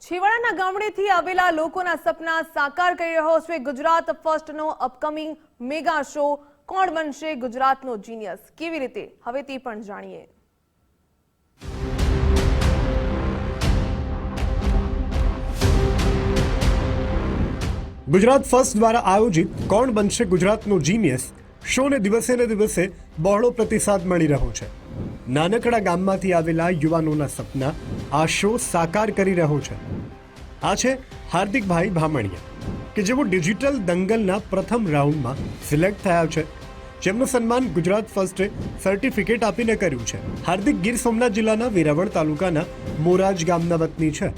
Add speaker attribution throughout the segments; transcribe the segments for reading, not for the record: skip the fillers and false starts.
Speaker 1: છેવાડાના ગામડેથી આવેલા લોકોના સપના સાકાર કરી રહ્યો છે ગુજરાત ફર્સ્ટનો અપકમિંગ મેગા શો। કોણ બનશે ગુજરાતનો જીનિયસ, કેવી રીતે, હવે તે પણ જાણીએ।
Speaker 2: ગુજરાત ફર્સ્ટ દ્વારા આયોજિત કોણ બનશે ગુજરાતનો જીનિયસ શોને દિવસે ને દિવસે બહોળો પ્રતિસાદ મળી રહ્યો છે। નાનકડા ગામમાંથી આવેલા યુવાનોના સપના આ શો સાકાર કરી રહ્યો છે। આ છે હાર્દિકભાઈ ભામણિયા કે જેઓ ડિજિટલ દંગલના પ્રથમ રાઉન્ડમાં સિલેક્ટ થયા છે, જેમનું સન્માન ગુજરાત ફર્સ્ટે સર્ટિફિકેટ આપીને કર્યું છે। હાર્દિક ગીર સોમનાથ જિલ્લાના વેરાવળ તાલુકાના મોરાજ ગામના વતની છે।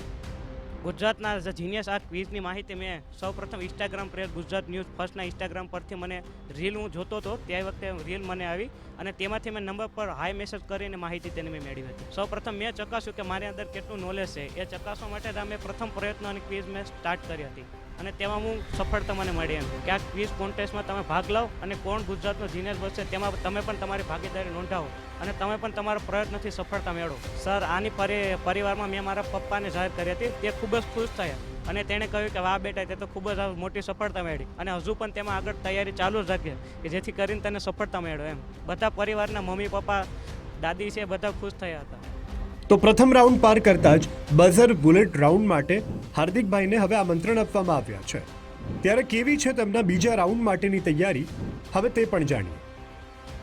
Speaker 3: ગુજરાતના જીનિયસ આ ક્વિઝની માહિતી મેં સૌપ્રથમ ઇન્સ્ટાગ્રામ પ્રેસ ગુજરાત ન્યૂઝ ફર્સ્ટના ઇન્સ્ટાગ્રામ પરથી મને રીલ હું જોતો હતો, તે વખતે રીલ મને આવી અને તેમાંથી મેં નંબર પર હાઈ મેસેજ કરીને માહિતી તેની મેં મેળવી હતી। સૌપ્રથમ મેં ચકાસ્યું કે મારી અંદર કેટલું નોલેજ છે, એ ચકાસવા માટે જ મેં પ્રથમ પ્રયત્ન અને ક્વિઝ મેં સ્ટાર્ટ કરી હતી અને તેમાં હું સફળતા મને મળી એમ કે આ ક્વિઝ કોન્ટેસ્ટમાં તમે ભાગ લો અને કોણ ગુજરાતનો જીનિયસ બનશે તેમાં તમે પણ તમારી ભાગીદારી નોંધાવો અને તમે પણ તમારા પ્રયત્નથી સફળતા મેળવો। સર, આની પરિવારમાં મેં મારા પપ્પાને જાહેર કરી હતી, તે ખૂબ જ ખુશ થયા અને તેણે કહ્યું કે વાહ બેટા, તે તો ખૂબ જ મોટી સફળતા મેળવી અને હજુ પણ તેમાં આગળ તૈયારી ચાલુ જ રાખીએ કે જેથી કરીને તને સફળતા મેળવે એમ। બધા પરિવારના મમ્મી પપ્પા દાદી છે બધા ખુશ થયા હતા।
Speaker 2: તો પ્રથમ રાઉન્ડ પાર કરતા જ બઝર બુલેટ રાઉન્ડ માટે હાર્દિકભાઈને હવે આમંત્રણ આપવામાં આવ્યા છે। ત્યારે કેવી છે તેમના બીજા રાઉન્ડ માટેની તૈયારી, હવે તે પણ જાણીએ।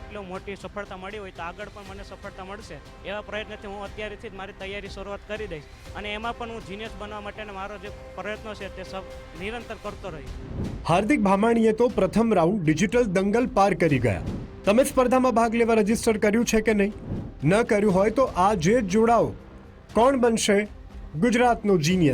Speaker 3: એટલો મોટી સફળતા મળી હોય તો આગળ પણ મને સફળતા મળશે એવા પ્રયત્નથી હું અત્યારેથી જ મારી તૈયારી શરૂઆત કરી દઈશ અને એમાં પણ હું જીનિયસ બનવા માટેનો મારો જે પ્રયત્નો છે તે નિરંતર કરતો રહીશ।
Speaker 2: હાર્દિક ભામાણીએ તો પ્રથમ રાઉન્ડ ડિજિટલ દંગલ પાર કરી ગયા। તમે સ્પર્ધામાં ભાગ લેવા રજીસ્ટર કર્યું છે કે નહીં? ન કર્યું હોય તો આજે જ જોડાઓ। કોણ બનશે ગુજરાતનો જીનિયસ?